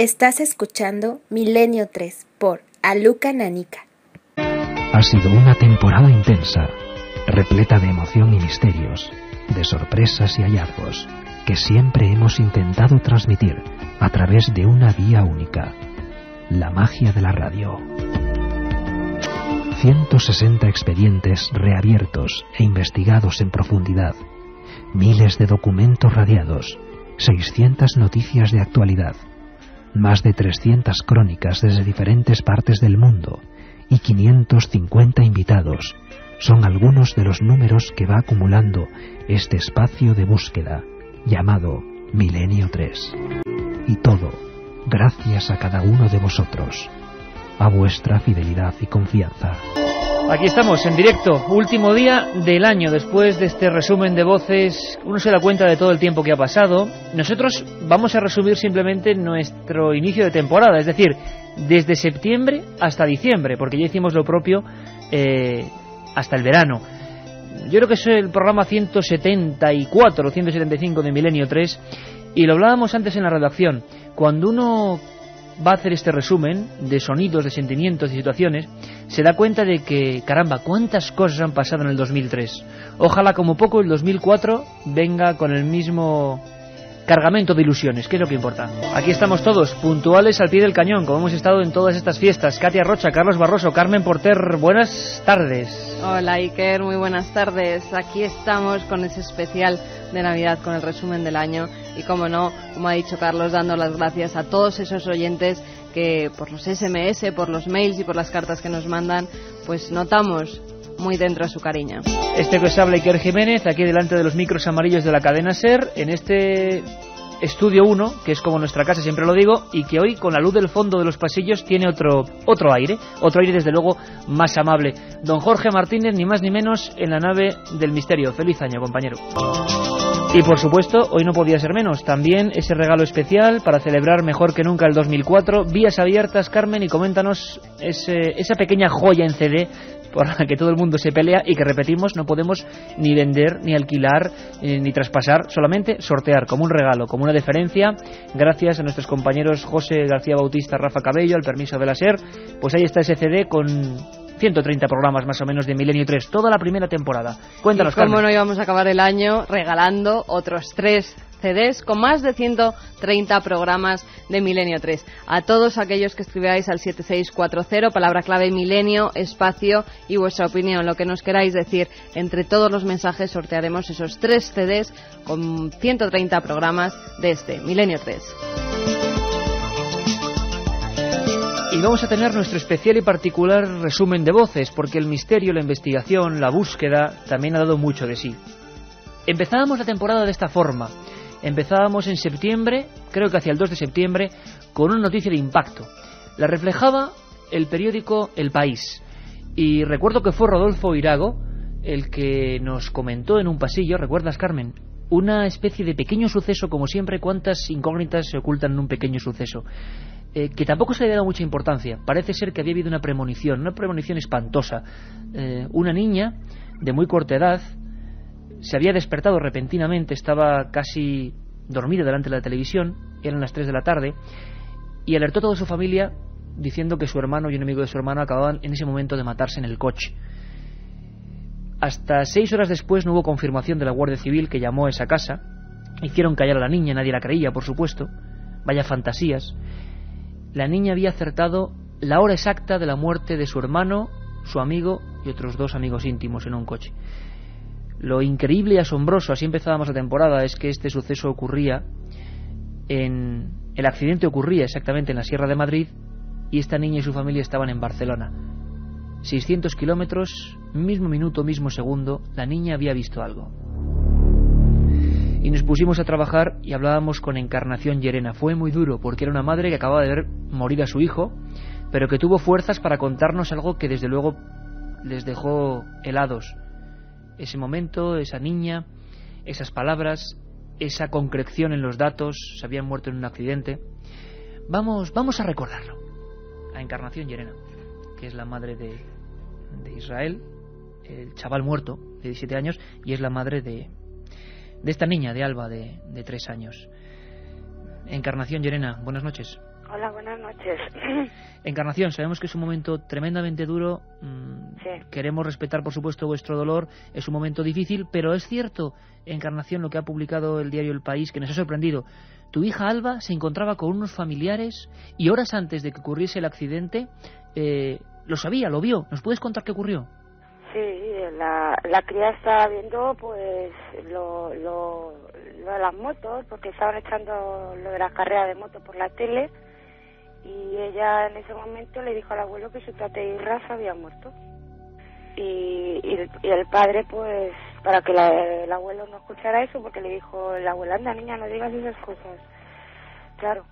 Estás escuchando Milenio 3 por Aluka Nanika. Ha sido una temporada intensa, repleta de emoción y misterios, de sorpresas y hallazgos, que siempre hemos intentado transmitir a través de una vía única, la magia de la radio. 160 expedientes reabiertos e investigados en profundidad, miles de documentos radiados, 600 noticias de actualidad, más de 300 crónicas desde diferentes partes del mundo y 550 invitados son algunos de los números que va acumulando este espacio de búsqueda llamado Milenio 3. Y todo gracias a cada uno de vosotros, a vuestra fidelidad y confianza. Aquí estamos, en directo, último día del año. Después de este resumen de voces, uno se da cuenta de todo el tiempo que ha pasado. Nosotros vamos a resumir simplemente nuestro inicio de temporada, es decir, desde septiembre hasta diciembre, porque ya hicimos lo propio hasta el verano. Yo creo que es el programa 174 o 175 de Milenio 3, y lo hablábamos antes en la redacción. Cuando uno va a hacer este resumen de sonidos, de sentimientos y situaciones, se da cuenta de que, caramba, cuántas cosas han pasado en el 2003. Ojalá como poco el 2004 venga con el mismo cargamento de ilusiones, que es lo que importa. Aquí estamos todos, puntuales al pie del cañón, como hemos estado en todas estas fiestas. Katia Rocha, Carlos Barroso, Carmen Porter, buenas tardes. Hola Iker, muy buenas tardes. Aquí estamos con ese especial de Navidad, con el resumen del año, y como no, como ha dicho Carlos, dando las gracias a todos esos oyentes que por los SMS, por los mails y por las cartas que nos mandan, pues notamos muy dentro su cariño. Este que os habla Iker Jiménez, aquí delante de los micros amarillos de la cadena SER, en este estudio 1, que es como nuestra casa, siempre lo digo, y que hoy, con la luz del fondo de los pasillos, tiene otro aire desde luego más amable. Don Jorge Martínez, ni más ni menos, en la nave del misterio. Feliz año, compañero. Y por supuesto, hoy no podía ser menos, también ese regalo especial para celebrar mejor que nunca el 2004, vías abiertas, Carmen, y coméntanos esa pequeña joya en CD por la que todo el mundo se pelea y que, repetimos, no podemos ni vender, ni alquilar, ni traspasar, solamente sortear como un regalo, como una deferencia, gracias a nuestros compañeros José García Bautista, Rafa Cabello, al permiso de la SER. Pues ahí está ese CD con 130 programas más o menos de Milenio 3, toda la primera temporada. Cuéntanos, Carmen. ¿Cómo no íbamos a acabar el año regalando otros 3 CDs con más de 130 programas de Milenio 3? A todos aquellos que escribáis al 7640, palabra clave Milenio, espacio y vuestra opinión, lo que nos queráis decir. Entre todos los mensajes sortearemos esos 3 CDs con 130 programas de este Milenio 3. Y vamos a tener nuestro especial y particular resumen de voces, porque el misterio, la investigación, la búsqueda también ha dado mucho de sí. Empezábamos la temporada de esta forma. Empezábamos en septiembre, creo que hacia el 2 de septiembre, con una noticia de impacto. La reflejaba el periódico El País. Y recuerdo que fue Rodolfo Irago el que nos comentó en un pasillo, ¿recuerdas, Carmen? Una especie de pequeño suceso, como siempre, cuántas incógnitas se ocultan en un pequeño suceso. Que tampoco se le ha dado mucha importancia. Parece ser que había habido una premonición espantosa. Una niña de muy corta edad se había despertado repentinamente, estaba casi dormida delante de la televisión, eran las 3 de la tarde, y alertó a toda su familia diciendo que su hermano y un amigo de su hermano acababan en ese momento de matarse en el coche. Hasta 6 horas después no hubo confirmación de la Guardia Civil, que llamó a esa casa. Hicieron callar a la niña, nadie la creía, por supuesto. Vaya fantasías. La niña había acertado la hora exacta de la muerte de su hermano, su amigo y otros 2 amigos íntimos en un coche. Lo increíble y asombroso, así empezábamos la temporada, es que este suceso ocurría el accidente ocurría exactamente en la Sierra de Madrid, y esta niña y su familia estaban en Barcelona. 600 kilómetros, mismo minuto, mismo segundo, la niña había visto algo. Y nos pusimos a trabajar y hablábamos con Encarnación Llerena. Fue muy duro, porque era una madre que acababa de ver morir a su hijo, pero que tuvo fuerzas para contarnos algo que desde luego les dejó helados. Ese momento, esa niña, esas palabras, esa concreción en los datos, se habían muerto en un accidente. Vamos a recordarlo. A Encarnación Llerena, que es la madre de Israel, el chaval muerto de 17 años, y es la madre de esta niña, de Alba, de 3 años. Encarnación Llerena, buenas noches. Hola, buenas noches. Encarnación, sabemos que es un momento tremendamente duro. Sí. Queremos respetar, por supuesto, vuestro dolor. Es un momento difícil, pero es cierto, Encarnación, lo que ha publicado el diario El País, que nos ha sorprendido. Tu hija Alba se encontraba con unos familiares y horas antes de que ocurriese el accidente, lo sabía, lo vio. ¿Nos puedes contar qué ocurrió? Sí, la cría estaba viendo pues lo de las motos, porque estaban echando lo de las carreras de moto por la tele, y ella en ese momento le dijo al abuelo que su tate Irra se había muerto. Y el padre, pues, para que el abuelo no escuchara eso, porque le dijo el abuelo, anda niña, no digas esas cosas. Claro,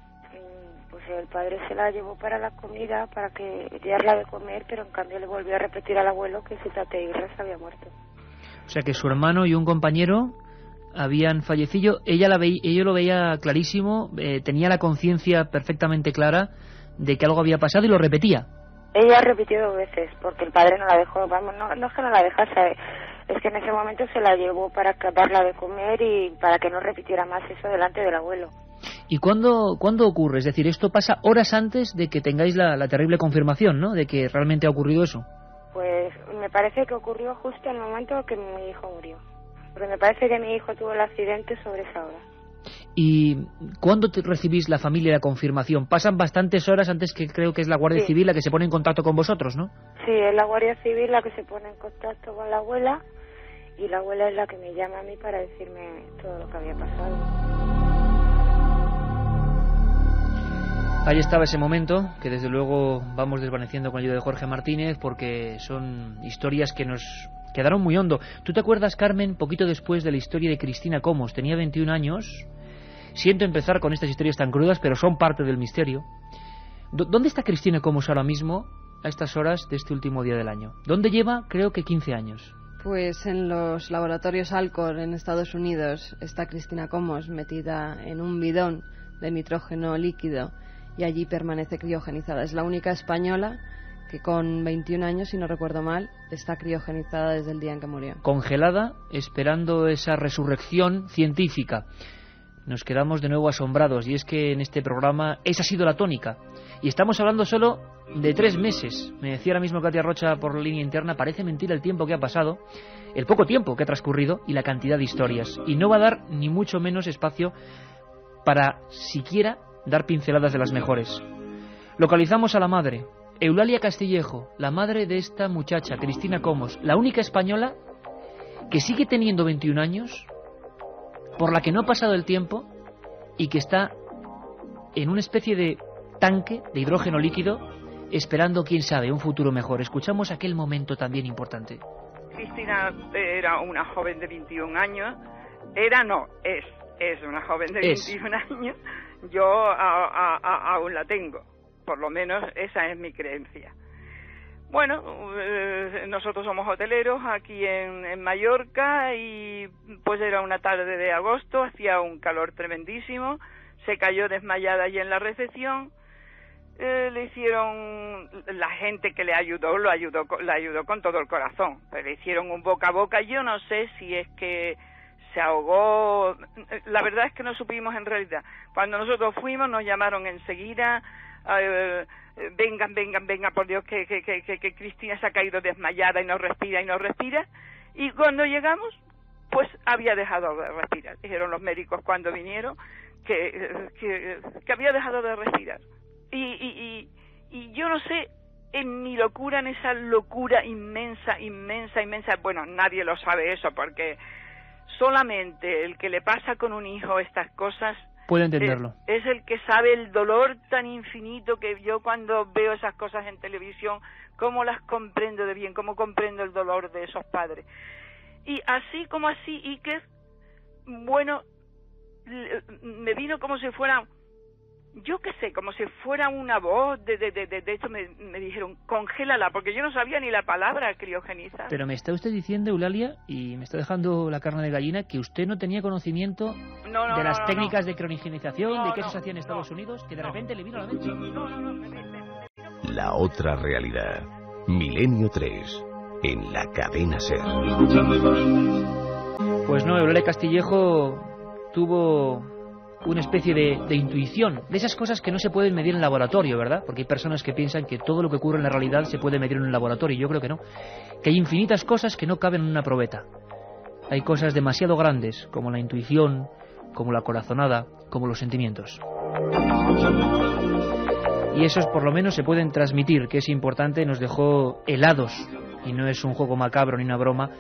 pues el padre se la llevó para la comida, para que darla de comer, pero en cambio le volvió a repetir al abuelo que su tate Irra se había muerto. O sea que su hermano y un compañero habían fallecido. Ella lo veía clarísimo, tenía la conciencia perfectamente clara de que algo había pasado y lo repetía. Ella repitió 2 veces, porque el padre no la dejó, vamos, no es que no la dejase, es que en ese momento se la llevó para darla de comer y para que no repitiera más eso delante del abuelo. ¿Y cuándo ocurre? Es decir, esto pasa horas antes de que tengáis la terrible confirmación, ¿no?, de que realmente ha ocurrido eso. Pues me parece que ocurrió justo en el momento que mi hijo murió, porque me parece que mi hijo tuvo el accidente sobre esa hora. ¿Y cuándo recibís la familia la confirmación? Pasan bastantes horas antes, que creo que es la Guardia Civil la que se pone en contacto con vosotros, ¿no? Sí, es la Guardia Civil la que se pone en contacto con la abuela, y la abuela es la que me llama a mí para decirme todo lo que había pasado. Ahí estaba ese momento, que desde luego vamos desvaneciendo con la ayuda de Jorge Martínez, porque son historias que nos quedaron muy hondo. ¿Tú te acuerdas, Carmen, poquito después de la historia de Cristina Comos? Tenía 21 años. Siento empezar con estas historias tan crudas, pero son parte del misterio. ¿Dónde está Cristina Comos ahora mismo, a estas horas de este último día del año? ¿Dónde lleva? Creo que 15 años. Pues en los laboratorios Alcor en Estados Unidos está Cristina Comos metida en un bidón de nitrógeno líquido y allí permanece criogenizada. Es la única española que con 21 años, si no recuerdo mal, está criogenizada desde el día en que murió. Congelada, esperando esa resurrección científica. Nos quedamos de nuevo asombrados, y es que en este programa esa ha sido la tónica. Y estamos hablando solo de 3 meses. Me decía ahora mismo Katia Rocha por la línea interna, parece mentira el tiempo que ha pasado, el poco tiempo que ha transcurrido y la cantidad de historias. Y no va a dar ni mucho menos espacio para siquiera dar pinceladas de las mejores. Localizamos a la madre, Eulalia Castillejo, la madre de esta muchacha, Cristina Comos, la única española que sigue teniendo 21 años, por la que no ha pasado el tiempo y que está en una especie de tanque de hidrógeno líquido esperando, quién sabe, un futuro mejor. Escuchamos aquel momento también importante. Cristina era una joven de 21 años. Es una joven de 21 años. Yo aún la tengo. Por lo menos esa es mi creencia. Bueno, nosotros somos hoteleros aquí en Mallorca, y pues era una tarde de agosto, hacía un calor tremendísimo, se cayó desmayada allí en la recepción. Le hicieron, la gente que la ayudó con todo el corazón, pero le hicieron un boca a boca. Yo no sé si es que se ahogó, la verdad es que no supimos en realidad. Cuando nosotros fuimos nos llamaron enseguida, vengan, por Dios, que Cristina se ha caído desmayada y no respira. Y cuando llegamos, pues había dejado de respirar. Dijeron los médicos cuando vinieron que había dejado de respirar. Y yo no sé, en mi locura, en esa locura inmensa, bueno, nadie lo sabe eso, porque solamente el que le pasa con un hijo estas cosas puede entenderlo. Es el que sabe el dolor tan infinito que yo, cuando veo esas cosas en televisión, cómo las comprendo de bien, cómo comprendo el dolor de esos padres. Y así como así, Iker, bueno, me vino como si fuera, yo qué sé, como si fuera una voz de hecho me dijeron, congélala, porque yo no sabía ni la palabra criogenizar. Pero me está usted diciendo, Eulalia, y me está dejando la carne de gallina, que usted no tenía conocimiento de las técnicas de criogenización, de que eso se hacía en Estados Unidos, que de repente le vino a la mente. La otra realidad. Milenio 3, en la cadena SER. Pues no, Eulalia Castillejo tuvo una especie de intuición, de esas cosas que no se pueden medir en laboratorio, ¿verdad? Porque hay personas que piensan que todo lo que ocurre en la realidad se puede medir en un laboratorio, y yo creo que no, que hay infinitas cosas que no caben en una probeta. Hay cosas demasiado grandes, como la intuición, como la corazonada, como los sentimientos. Y esos por lo menos se pueden transmitir, que es importante. Nos dejó helados, y no es un juego macabro ni una broma,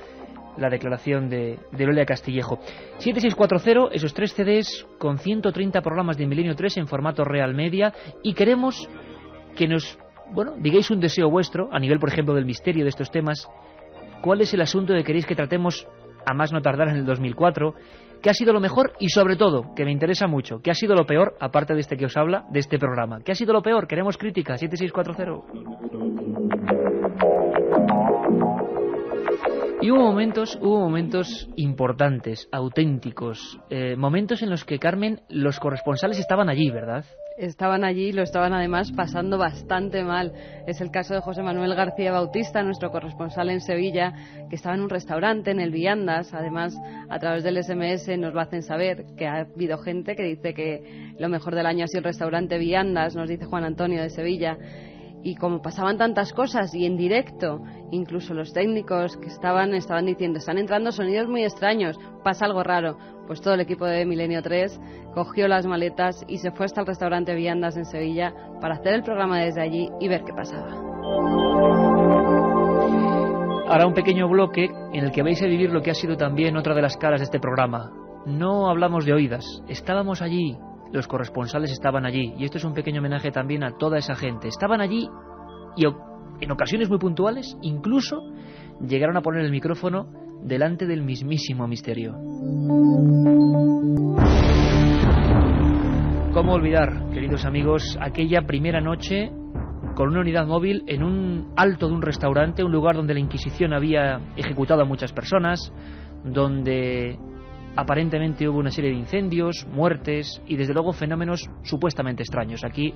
la declaración de Lolia Castillejo. 7640, esos 3 CDs con 130 programas de Milenio 3 en formato Real Media, y queremos que nos, digáis un deseo vuestro, a nivel, por ejemplo, del misterio de estos temas. ¿Cuál es el asunto que queréis que tratemos a más no tardar en el 2004? ¿Qué ha sido lo mejor? Y sobre todo, que me interesa mucho, ¿qué ha sido lo peor, aparte de este que os habla, de este programa? ¿Qué ha sido lo peor? Queremos crítica. 7640. Y hubo momentos importantes, auténticos, momentos en los que, Carmen, los corresponsales estaban allí, ¿verdad? Estaban allí y lo estaban además pasando bastante mal. Es el caso de José Manuel García Bautista, nuestro corresponsal en Sevilla, que estaba en un restaurante, en el Viandas. Además, a través del SMS nos lo hacen saber, que ha habido gente que dice que lo mejor del año ha sido el restaurante Viandas, nos dice Juan Antonio de Sevilla. Y como pasaban tantas cosas y en directo, incluso los técnicos que estaban diciendo, están entrando sonidos muy extraños, pasa algo raro. Pues todo el equipo de Milenio 3 cogió las maletas y se fue hasta el restaurante Viandas en Sevilla para hacer el programa desde allí y ver qué pasaba. Ahora un pequeño bloque en el que vais a vivir lo que ha sido también otra de las caras de este programa. No hablamos de oídas, estábamos allí. Los corresponsales estaban allí, y esto es un pequeño homenaje también a toda esa gente. Estaban allí y en ocasiones muy puntuales incluso llegaron a poner el micrófono delante del mismísimo misterio. ¿Cómo olvidar, queridos amigos, aquella primera noche con una unidad móvil en un alto de un restaurante, un lugar donde la Inquisición había ejecutado a muchas personas, donde aparentemente hubo una serie de incendios, muertes y desde luego fenómenos supuestamente extraños? Aquí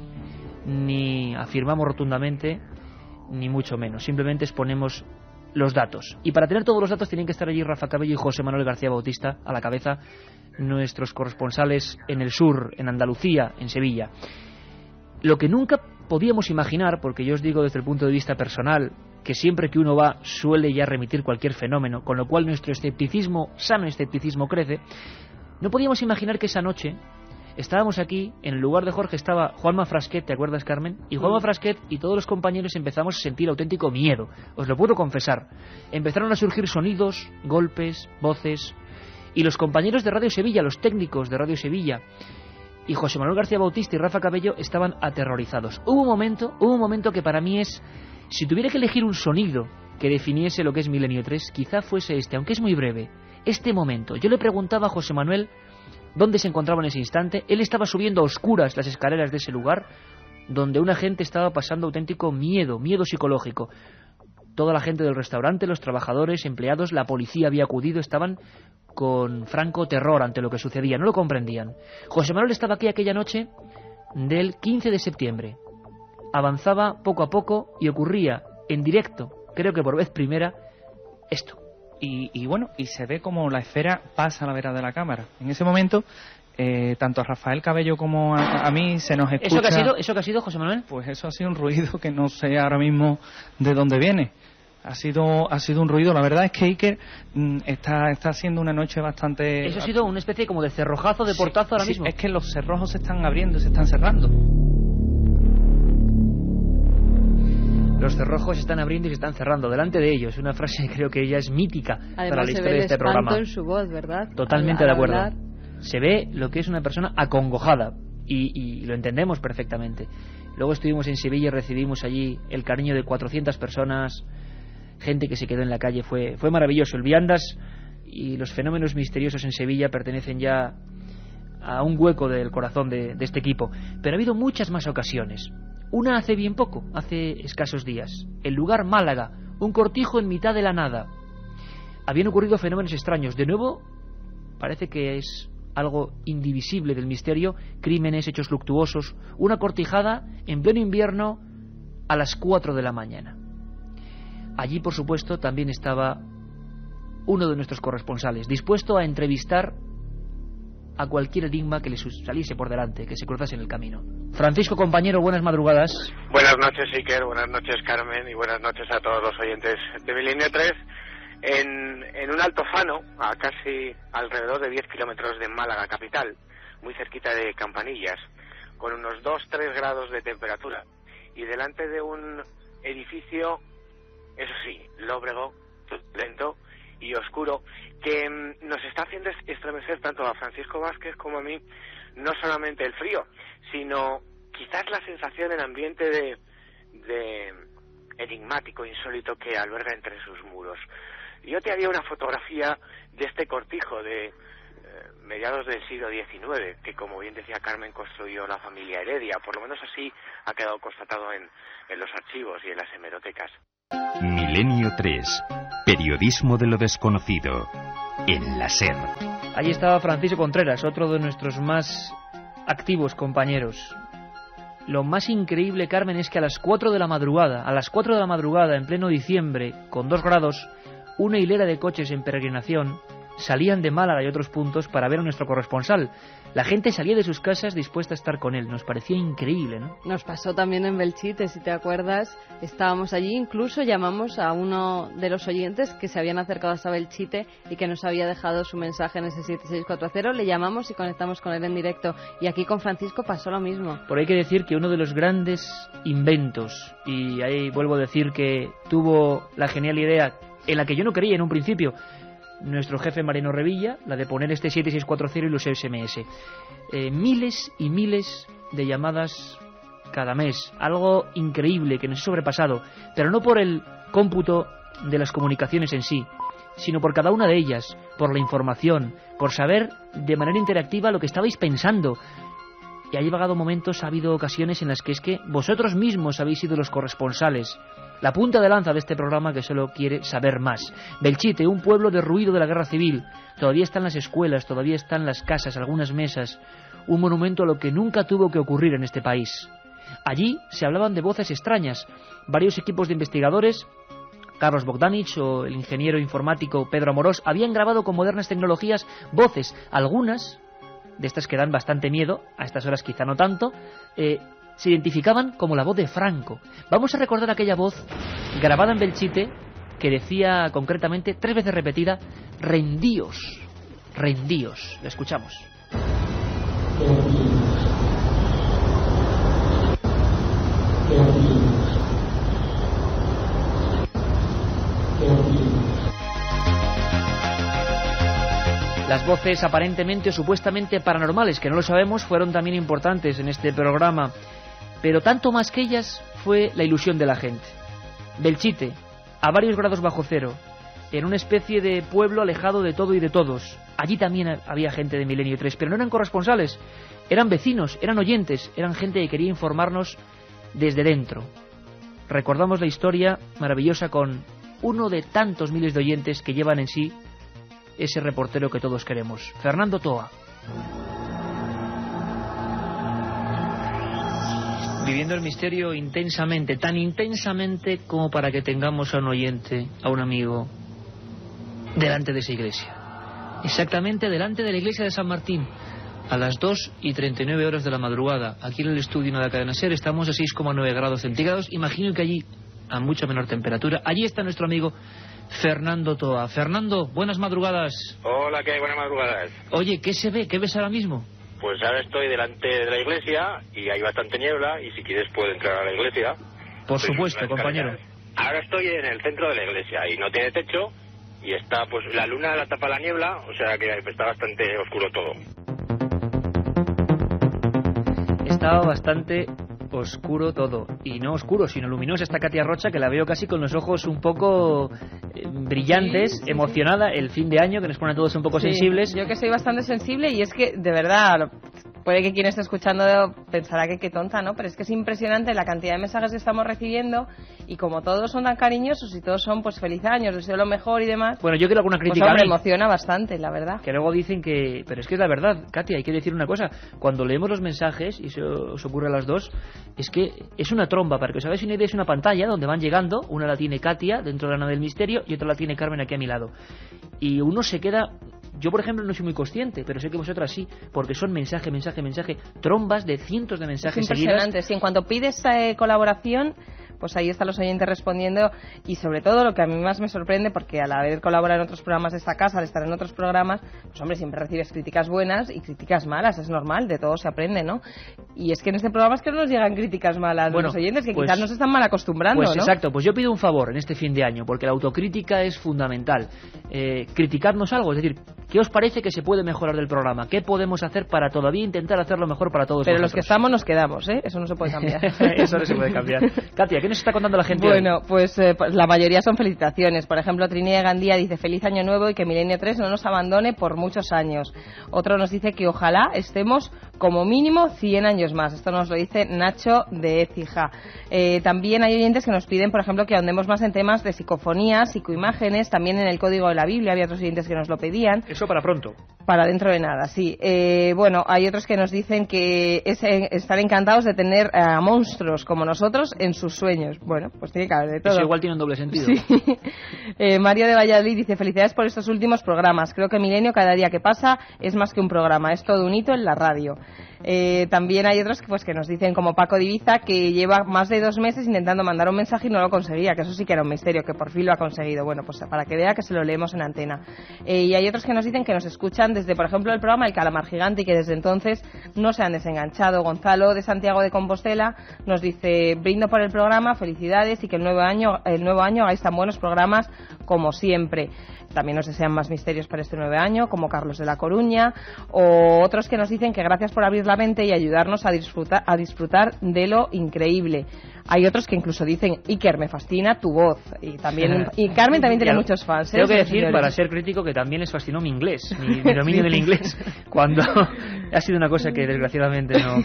ni afirmamos rotundamente ni mucho menos, simplemente exponemos los datos. Y para tener todos los datos tienen que estar allí Rafa Cabello y José Manuel García Bautista a la cabeza, nuestros corresponsales en el sur, en Andalucía, en Sevilla. Lo que nunca podíamos imaginar, porque yo os digo desde el punto de vista personal, que siempre que uno va suele ya remitir cualquier fenómeno, con lo cual nuestro escepticismo, sano escepticismo, crece. No podíamos imaginar que esa noche estábamos aquí, en el lugar de Jorge estaba Juanma Frasquet, ¿te acuerdas, Carmen? Y Juanma Frasquet y todos los compañeros empezamos a sentir auténtico miedo, os lo puedo confesar. Empezaron a surgir sonidos, golpes, voces, y los compañeros de Radio Sevilla, los técnicos de Radio Sevilla, y José Manuel García Bautista y Rafa Cabello estaban aterrorizados. Hubo un momento que para mí es, si tuviera que elegir un sonido que definiese lo que es Milenio 3, quizá fuese este, aunque es muy breve, este momento. Yo le preguntaba a José Manuel dónde se encontraba en ese instante. Él estaba subiendo a oscuras las escaleras de ese lugar, donde una gente estaba pasando auténtico miedo psicológico. Toda la gente del restaurante, los trabajadores, empleados, la policía había acudido, estaban con franco terror ante lo que sucedía, no lo comprendían. José Manuel estaba aquí aquella noche del 15 de septiembre. Avanzaba poco a poco y ocurría en directo, creo que por vez primera, esto. Y bueno, y se ve como la esfera pasa a la vera de la cámara. En ese momento, tanto a Rafael Cabello como a mí se nos escucha... ¿Eso qué ha sido, José Manuel? Pues eso ha sido un ruido que no sé ahora mismo de dónde viene. Ha sido un ruido. La verdad es que Iker está haciendo una noche bastante... Eso ha sido una especie como de cerrojazo, de portazo ahora mismo. Es que los cerrojos se están abriendo y se están cerrando. Los cerrojos se están abriendo y se están cerrando delante de ellos. Una frase que creo que ya es mítica. Además, para la historia de este programa. Además se ve el espanto en su voz, ¿verdad? Totalmente de acuerdo. Se ve lo que es una persona acongojada y lo entendemos perfectamente. Luego estuvimos en Sevilla y recibimos allí el cariño de 400 personas, gente que se quedó en la calle. Fue maravilloso. El Viandas y los fenómenos misteriosos en Sevilla pertenecen ya a un hueco del corazón de este equipo. Pero ha habido muchas más ocasiones. Una hace bien poco, hace escasos días. El lugar Málaga, un cortijo en mitad de la nada. Habían ocurrido fenómenos extraños. De nuevo, parece que es algo indivisible del misterio. Crímenes, hechos luctuosos. Una cortijada en pleno invierno a las 4 de la mañana. Allí, por supuesto, también estaba uno de nuestros corresponsales, dispuesto a entrevistar a cualquier enigma que le saliese por delante, que se cruzase en el camino. Francisco, compañero, buenas madrugadas. Buenas noches, Iker, buenas noches, Carmen, y buenas noches a todos los oyentes de Milenio 3. En un altozano, a casi alrededor de 10 kilómetros de Málaga capital, muy cerquita de Campanillas, con unos 2-3 grados de temperatura, y delante de un edificio, eso sí, lóbrego, lento y oscuro, que nos está haciendo estremecer tanto a Francisco Vázquez como a mí, no solamente el frío, sino quizás la sensación en ambiente de enigmático, insólito que alberga entre sus muros. Yo te haría una fotografía de este cortijo de mediados del siglo XIX, que como bien decía Carmen, construyó la familia Heredia, por lo menos así ha quedado constatado en los archivos y en las hemerotecas. Milenio 3, periodismo de lo desconocido, en la SER. Allí estaba Francisco Contreras, otro de nuestros más activos compañeros. Lo más increíble, Carmen, es que a las 4 de la madrugada, en pleno diciembre, con 2 grados, una hilera de coches en peregrinación salían de Málaga y otros puntos para ver a nuestro corresponsal. La gente salía de sus casas dispuesta a estar con él. Nos parecía increíble, ¿no? Nos pasó también en Belchite, si te acuerdas. Estábamos allí, incluso llamamos a uno de los oyentes que se habían acercado hasta Belchite y que nos había dejado su mensaje en ese 7640. Le llamamos y conectamos con él en directo. Y aquí con Francisco pasó lo mismo. Por ahí hay que decir que uno de los grandes inventos, y ahí vuelvo a decir que tuvo la genial idea, en la que yo no creía en un principio, nuestro jefe Mariano Revilla, la de poner este 7640 y los SMS. Miles y miles de llamadas cada mes, algo increíble que nos ha sobrepasado, pero no por el cómputo de las comunicaciones en sí, sino por cada una de ellas, por la información, por saber de manera interactiva lo que estabais pensando. Y ha llegado momentos, ha habido ocasiones en las que es que vosotros mismos habéis sido los corresponsales, la punta de lanza de este programa que solo quiere saber más. Belchite, un pueblo derruido de la guerra civil. Todavía están las escuelas, todavía están las casas, algunas mesas. Un monumento a lo que nunca tuvo que ocurrir en este país. Allí se hablaban de voces extrañas. Varios equipos de investigadores, Carlos Bogdanich o el ingeniero informático Pedro Amorós, habían grabado con modernas tecnologías voces. Algunas de estas que dan bastante miedo, a estas horas quizá no tanto, se identificaban como la voz de Franco. Vamos a recordar aquella voz grabada en Belchite que decía concretamente, 3 veces repetida, rendíos, rendíos. La escuchamos. Las voces aparentemente o supuestamente paranormales, que no lo sabemos, fueron también importantes en este programa. Pero tanto más que ellas fue la ilusión de la gente. Belchite, a varios grados bajo cero, en una especie de pueblo alejado de todo y de todos. Allí también había gente de Milenio 3, pero no eran corresponsales, eran vecinos, eran oyentes, eran gente que quería informarnos desde dentro. Recordamos la historia maravillosa con uno de tantos miles de oyentes que llevan en sí ese reportero que todos queremos, Fernando Toa. Viviendo el misterio intensamente, tan intensamente como para que tengamos a un oyente, a un amigo, delante de esa iglesia. Exactamente delante de la iglesia de San Martín, a las 2:39 de la madrugada. Aquí en el estudio de la cadena SER estamos a 6,9 grados centígrados. Imagino que allí, a mucha menor temperatura, allí está nuestro amigo Fernando Toa. Fernando, buenas madrugadas. Hola, ¿qué hay? Buenas madrugadas. Oye, ¿qué se ve? ¿Qué ves ahora mismo? Pues ahora estoy delante de la iglesia y hay bastante niebla y si quieres puedo entrar a la iglesia. Por supuesto, compañero. Ahora estoy en el centro de la iglesia y no tiene techo y está, pues la luna la tapa la niebla, o sea que está bastante oscuro todo. Estaba bastante oscuro todo. Y no oscuro, sino luminosa esta Katia Rocha, que la veo casi con los ojos un poco brillantes, sí, emocionada, el fin de año que nos pone a todos un poco sensibles. Yo que soy bastante sensible y es que, de verdad, puede que quien esté escuchando pensará que qué tonta, ¿no? Pero es que es impresionante la cantidad de mensajes que estamos recibiendo y como todos son tan cariñosos y todos son pues feliz años, deseo lo mejor y demás. Bueno, yo quiero alguna crítica. Pues me emociona bastante, la verdad. Que luego dicen que... Pero es que es la verdad, Katia, hay que decir una cosa. Cuando leemos los mensajes, y eso os ocurre a las dos, es que es una tromba, para que os hagáis una idea, es una pantalla donde van llegando, una la tiene Katia dentro de la nave del misterio y otra la tiene Carmen aquí a mi lado. Y uno se queda Yo, por ejemplo, no soy muy consciente, pero sé que vosotras sí, porque son mensaje, trombas de cientos de mensajes es impresionante. Sí, en cuanto pides colaboración, pues ahí están los oyentes respondiendo, y sobre todo lo que a mí más me sorprende, porque al haber colaborado en otros programas de esta casa, al estar en otros programas, pues hombre, siempre recibes críticas buenas y críticas malas, es normal, de todo se aprende, ¿no? Y es que en este programa es que no nos llegan críticas malas de los oyentes, que quizás nos están mal acostumbrando, pues, ¿no? Exacto, pues yo pido un favor en este fin de año, porque la autocrítica es fundamental. Criticarnos algo, es decir, ¿qué os parece que se puede mejorar del programa? ¿Qué podemos hacer para todavía intentar hacerlo mejor para todos Pero vosotros? los que estamos nos quedamos, ¿eh? Eso no se puede cambiar. Eso no se puede cambiar. Katia, ¿qué nos está contando la gente Bueno, hoy? pues la mayoría son felicitaciones. Por ejemplo, Trinidad Gandía dice feliz año nuevo y que Milenio 3 no nos abandone por muchos años. Otro nos dice que ojalá estemos como mínimo 100 años más. Esto nos lo dice Nacho de Écija. También hay oyentes que nos piden, por ejemplo, que ahondemos más en temas de psicofonías, psicoimágenes, también en el código de la Biblia. Había otros oyentes que nos lo pedían. Eso para pronto. Para dentro de nada, sí. Bueno, hay otros que nos dicen que están encantados de tener a monstruos como nosotros en sus sueños. Bueno, pues tiene que haber de todo. Eso igual tiene un doble sentido. Sí. Mario de Valladolid dice felicidades por estos últimos programas. Creo que Milenio cada día que pasa es más que un programa, es todo un hito en la radio. También hay otros que nos dicen, como Paco Diviza, que lleva más de 2 meses intentando mandar un mensaje y no lo conseguía, que eso sí que era un misterio, que por fin lo ha conseguido. Bueno, pues para que vea que se lo leemos en antena. Y hay otros que nos dicen que nos escuchan desde, por ejemplo, el programa El Calamar Gigante, y que desde entonces no se han desenganchado. Gonzalo de Santiago de Compostela nos dice brindo por el programa, felicidades, y que el nuevo año hagáis tan buenos programas como siempre. También nos desean más misterios para este nuevo año, como Carlos de La Coruña, o otros que nos dicen que gracias por abrir la mente y ayudarnos a disfrutar de lo increíble. Hay otros que incluso dicen, Iker, me fascina tu voz. Y Carmen también tiene muchos fans. Tengo que decir, para ser crítico, que también les fascinó mi inglés, mi dominio del inglés, cuando ha sido una cosa que desgraciadamente no.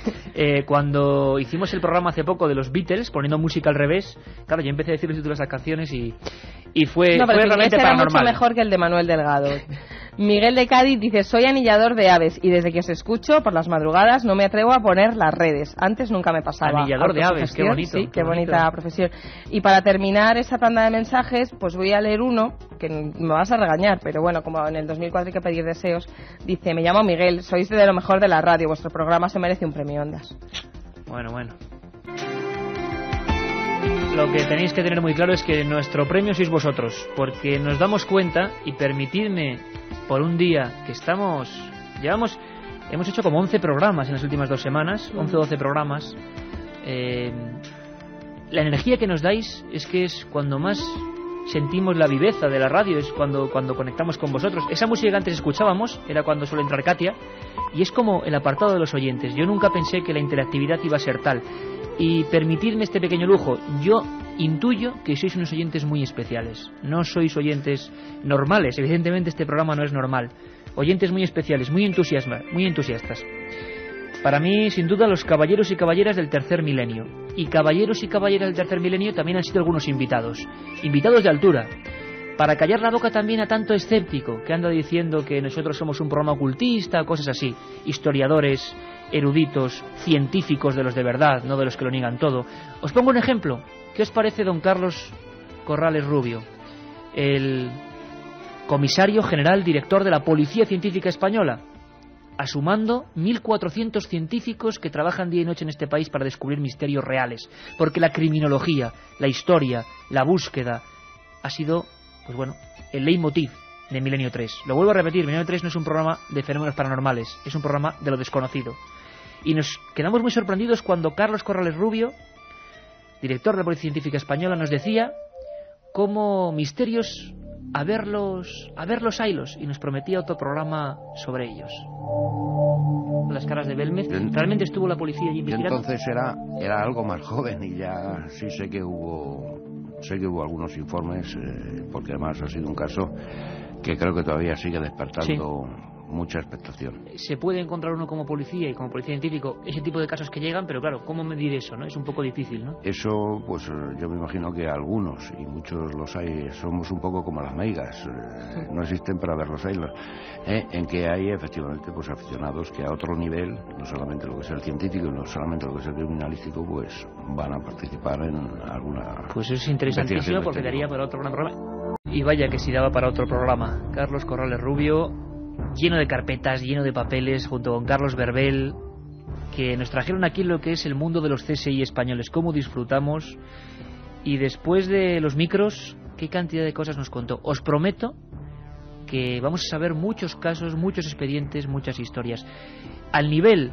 Cuando hicimos el programa hace poco de los Beatles, poniendo música al revés, claro, yo empecé a decir los títulos de las canciones y fue realmente era paranormal. Mucho mejor que el de Manuel Delgado. Miguel de Cádiz dice, soy anillador de aves y desde que os escucho por las madrugadas no me atrevo a poner las redes. Antes nunca me pasaba. Anillador de aves, qué bonito. Sí, qué bonita profesión. Y para terminar esa tanda de mensajes, pues voy a leer uno, que me vas a regañar, pero bueno, como en el 2004 hay que pedir deseos. Dice, me llamo Miguel, sois de lo mejor de la radio, vuestro programa se merece un premio Ondas. Bueno. Lo que tenéis que tener muy claro es que nuestro premio sois vosotros, porque nos damos cuenta, y permitidme por un día que hemos hecho como 11 programas en las últimas 2 semanas, 11 o 12 programas. La energía que nos dais es que es cuando más sentimos la viveza de la radio, es cuando conectamos con vosotros. Esa música que antes escuchábamos era cuando suele entrar Katia, y es como el apartado de los oyentes. Yo nunca pensé que la interactividad iba a ser tal. Y permitidme este pequeño lujo, yo intuyo que sois unos oyentes muy especiales. No sois oyentes normales, evidentemente este programa no es normal. Oyentes muy especiales, muy entusiastas. Para mí, sin duda, los caballeros y caballeras del tercer milenio. Y caballeros y caballeras del tercer milenio también han sido algunos invitados. Invitados de altura. Para callar la boca también a tanto escéptico que anda diciendo que nosotros somos un programa ocultista, cosas así. Historiadores, eruditos, científicos de los de verdad, no de los que lo niegan todo. Os pongo un ejemplo. ¿Qué os parece don Carlos Corrales Rubio, el comisario general director de la Policía Científica Española, a su mando 1.400 científicos que trabajan día y noche en este país para descubrir misterios reales? Porque la criminología, la historia, la búsqueda ha sido, pues bueno, el leitmotiv de Milenio 3. Lo vuelvo a repetir, Milenio 3 no es un programa de fenómenos paranormales, es un programa de lo desconocido. Y nos quedamos muy sorprendidos cuando Carlos Corrales Rubio, director de la Policía Científica Española, nos decía cómo misterios a verlos haylos, y nos prometía otro programa sobre ellos. Las caras de Belmez. ¿Realmente estuvo la policía allí investigando? Entonces era algo más joven, y ya sí sé que hubo algunos informes, porque además ha sido un caso que creo que todavía sigue despertando mucha expectación. Se puede encontrar uno como policía y como policía científico ese tipo de casos que llegan, pero claro, ¿cómo medir eso, no? Es un poco difícil, ¿no? Eso, pues yo me imagino que algunos, y muchos los hay, somos un poco como las meigas, no existen para verlos haylos, en que hay efectivamente pues aficionados que a otro nivel, no solamente lo que es el científico y no solamente lo que es el criminalístico, pues van a participar en alguna... Pues es interesantísimo, porque daría para otro gran programa. Y vaya que si daba para otro programa. Carlos Corrales Rubio, lleno de carpetas, lleno de papeles, junto con Carlos Verbel, que nos trajeron aquí lo que es el mundo de los CSI españoles, cómo disfrutamos, y después de los micros, qué cantidad de cosas nos contó. Os prometo que vamos a saber muchos casos, muchos expedientes, muchas historias. Al nivel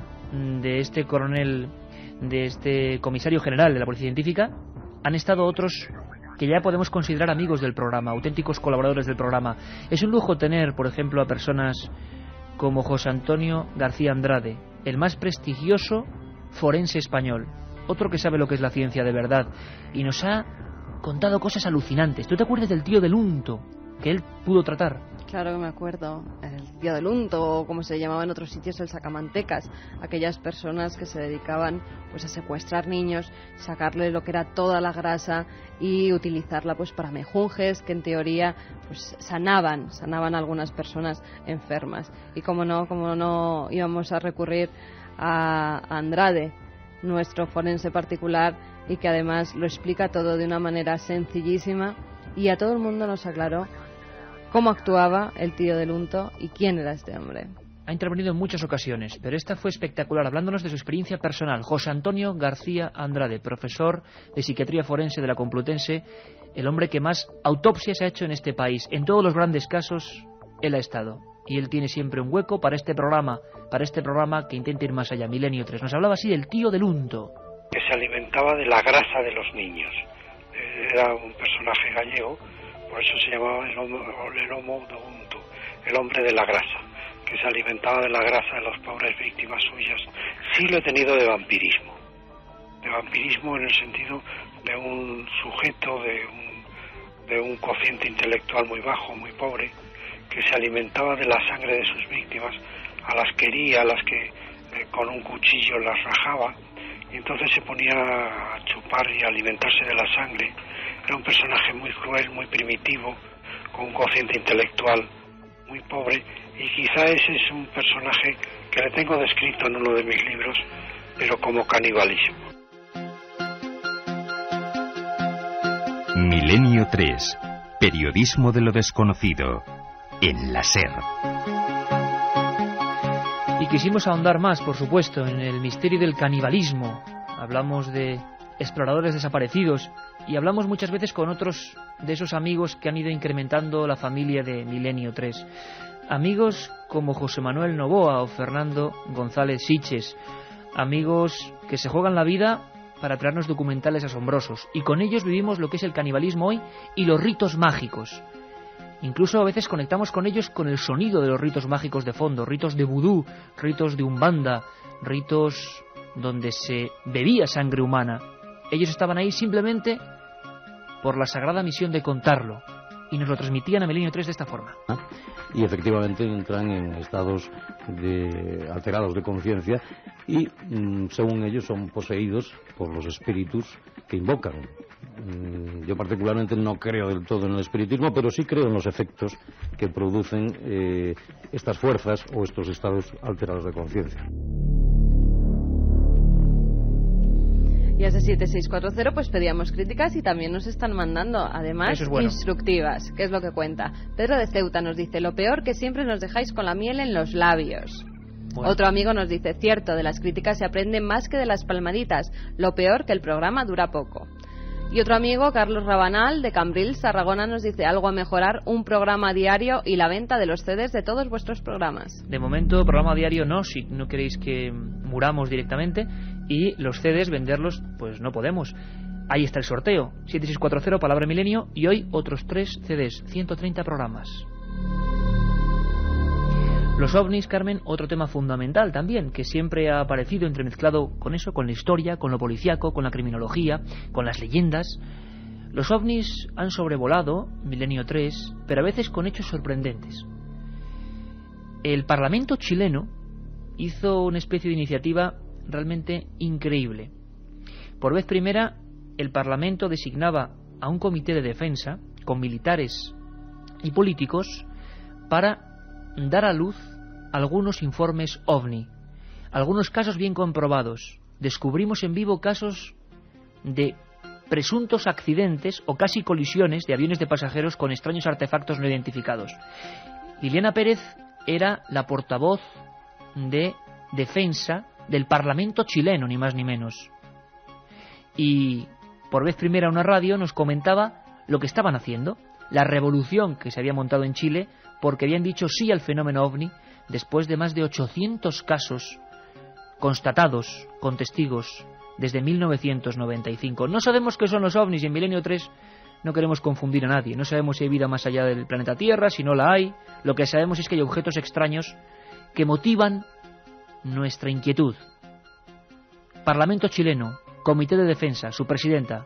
de este coronel, de este comisario general de la Policía Científica, han estado otros que ya podemos considerar amigos del programa, auténticos colaboradores del programa. Es un lujo tener, por ejemplo, a personas como José Antonio García Andrade, el más prestigioso forense español, otro que sabe lo que es la ciencia de verdad, y nos ha contado cosas alucinantes. ¿Tú te acuerdas del tío del unto que él pudo tratar? Claro que me acuerdo, el tío del unto, o como se llamaba en otros sitios, el sacamantecas, aquellas personas que se dedicaban pues a secuestrar niños, sacarle lo que era toda la grasa y utilizarla pues para mejunjes que en teoría pues sanaban a algunas personas enfermas. Y como no íbamos a recurrir a Andrade, nuestro forense particular, y que además lo explica todo de una manera sencillísima, y a todo el mundo nos aclaró cómo actuaba el tío del unto y quién era este hombre. Ha intervenido en muchas ocasiones, pero esta fue espectacular, hablándonos de su experiencia personal. José Antonio García Andrade, profesor de psiquiatría forense de la Complutense, el hombre que más autopsias ha hecho en este país. En todos los grandes casos, él ha estado. Y él tiene siempre un hueco para este programa que intenta ir más allá, Milenio 3. Nos hablaba así del tío del unto. Que se alimentaba de la grasa de los niños. Era un personaje gallego, por eso se llamaba el homo do unto, el hombre de la grasa, que se alimentaba de la grasa de las pobres víctimas suyas. Sí lo he tenido de vampirismo en el sentido de un sujeto de un cociente intelectual muy bajo, muy pobre, que se alimentaba de la sangre de sus víctimas, a las que hería, a las que con un cuchillo las rajaba, y entonces se ponía a chupar y a alimentarse de la sangre. Era un personaje muy cruel, muy primitivo, con un cociente intelectual muy pobre, y quizá ese es un personaje que le tengo descrito en uno de mis libros, pero como canibalismo. Milenio 3. Periodismo de lo desconocido. En la SER. Y quisimos ahondar más, por supuesto, en el misterio del canibalismo. Hablamos de exploradores desaparecidos y hablamos muchas veces con otros de esos amigos que han ido incrementando la familia de Milenio 3. Amigos como José Manuel Novoa o Fernando González Siches. Amigos que se juegan la vida para traernos documentales asombrosos. Y con ellos vivimos lo que es el canibalismo hoy y los ritos mágicos. Incluso a veces conectamos con ellos con el sonido de los ritos mágicos de fondo, ritos de vudú, ritos de umbanda, ritos donde se bebía sangre humana. Ellos estaban ahí simplemente por la sagrada misión de contarlo y nos lo transmitían a Milenio 3 de esta forma. Y efectivamente entran en estados alterados de conciencia y, según ellos, son poseídos por los espíritus que invocan. Yo particularmente no creo del todo en el espiritismo, pero sí creo en los efectos que producen estas fuerzas o estos estados alterados de conciencia. Y a ese 7640 pues pedíamos críticas y también nos están mandando, además, instructivas, que es lo que cuenta. Pedro de Ceuta nos dice: lo peor que siempre nos dejáis con la miel en los labios. Bueno. Otro amigo nos dice: cierto, de las críticas se aprende más que de las palmaditas. Lo peor que el programa dura poco. Y otro amigo, Carlos Rabanal, de Cambrils, Tarragona, nos dice: algo a mejorar, un programa diario y la venta de los CDs de todos vuestros programas. De momento, programa diario no, si no queréis que muramos directamente, y los CDs venderlos, pues no podemos. Ahí está el sorteo, 7640, palabra milenio, y hoy otros 3 CDs, 130 programas. Los ovnis, Carmen, otro tema fundamental también, que siempre ha aparecido entremezclado con eso, con la historia, con lo policíaco, con la criminología, con las leyendas. Los ovnis han sobrevolado Milenio 3, pero a veces con hechos sorprendentes. El Parlamento chileno hizo una especie de iniciativa realmente increíble. Por vez primera, el Parlamento designaba a un comité de defensa, con militares y políticos, para dar a luz algunos informes OVNI, algunos casos bien comprobados. Descubrimos en vivo casos de presuntos accidentes o casi colisiones de aviones de pasajeros con extraños artefactos no identificados. Liliana Pérez era la portavoz de defensa del Parlamento chileno, ni más ni menos. Y por vez primera una radio nos comentaba lo que estaban haciendo, la revolución que se había montado en Chile, porque habían dicho sí al fenómeno OVNI después de más de 800 casos constatados con testigos desde 1995. No sabemos qué son los OVNIs y en Milenio 3 no queremos confundir a nadie. No sabemos si hay vida más allá del planeta Tierra, si no la hay. Lo que sabemos es que hay objetos extraños que motivan nuestra inquietud. Parlamento chileno, Comité de Defensa, su presidenta,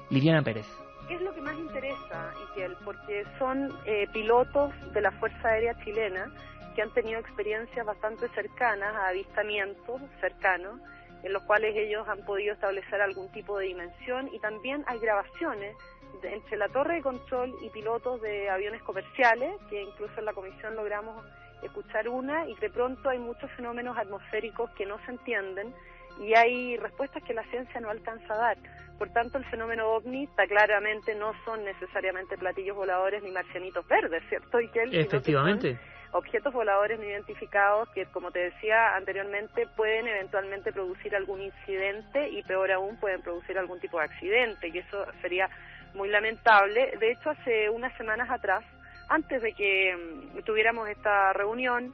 Liliana Pérez. ¿Qué es lo que más interesa, Iquiel? Porque son pilotos de la Fuerza Aérea Chilena que han tenido experiencias bastante cercanas a avistamientos cercanos, en los cuales ellos han podido establecer algún tipo de dimensión, y también hay grabaciones entre la torre de control y pilotos de aviones comerciales, que incluso en la comisión logramos escuchar una, y de pronto hay muchos fenómenos atmosféricos que no se entienden y hay respuestas que la ciencia no alcanza a dar. Por tanto, el fenómeno OVNI está claramente, no son necesariamente platillos voladores ni marcianitos verdes, ¿cierto? Efectivamente. Objetos voladores no identificados que, como te decía anteriormente, pueden eventualmente producir algún incidente y, peor aún, pueden producir algún tipo de accidente, y eso sería muy lamentable. De hecho, hace unas semanas atrás, antes de que tuviéramos esta reunión,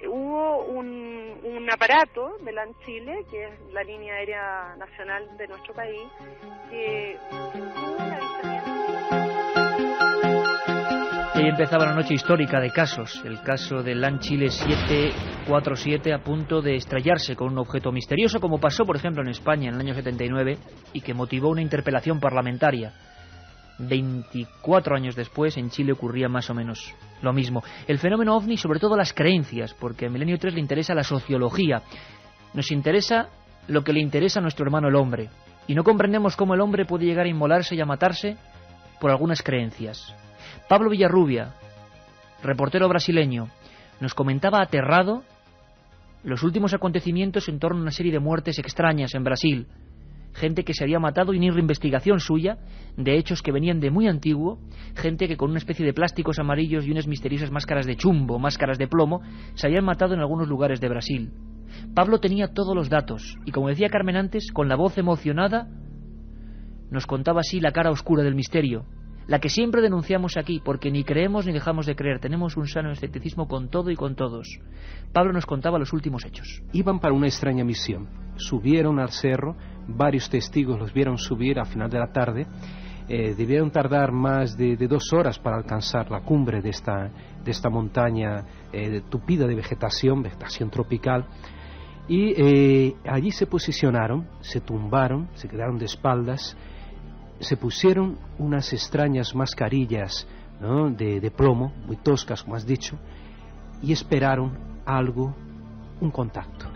hubo un aparato de LAN Chile, que es la línea aérea nacional de nuestro país, que tuvo un avistamiento. Y ahí empezaba la noche histórica de casos. El caso del LAN Chile 747 a punto de estrellarse con un objeto misterioso, como pasó, por ejemplo, en España en el año 79 y que motivó una interpelación parlamentaria. 24 años después, en Chile ocurría más o menos lo mismo. El fenómeno OVNI, sobre todo las creencias, porque a Milenio 3 le interesa la sociología. Nos interesa lo que le interesa a nuestro hermano el hombre. Y no comprendemos cómo el hombre puede llegar a inmolarse y a matarse por algunas creencias. Pablo Villarrubia, reportero brasileño, nos comentaba aterrado los últimos acontecimientos en torno a una serie de muertes extrañas en Brasil. Gente que se había matado y ni reinvestigación suya, de hechos que venían de muy antiguo, gente que con una especie de plásticos amarillos y unas misteriosas máscaras de chumbo, máscaras de plomo, se habían matado en algunos lugares de Brasil. Pablo tenía todos los datos, y como decía Carmen antes, con la voz emocionada, nos contaba así la cara oscura del misterio, la que siempre denunciamos aquí, porque ni creemos ni dejamos de creer, tenemos un sano escepticismo con todo y con todos. Pablo nos contaba los últimos hechos. Iban para una extraña misión, subieron al cerro, varios testigos los vieron subir a final de la tarde, debieron tardar más de 2 horas para alcanzar la cumbre de esta montaña tupida de vegetación tropical, y allí se posicionaron, se tumbaron, se quedaron de espaldas, se pusieron unas extrañas mascarillas, ¿no?, de plomo, muy toscas, como has dicho, y esperaron algo, un contacto.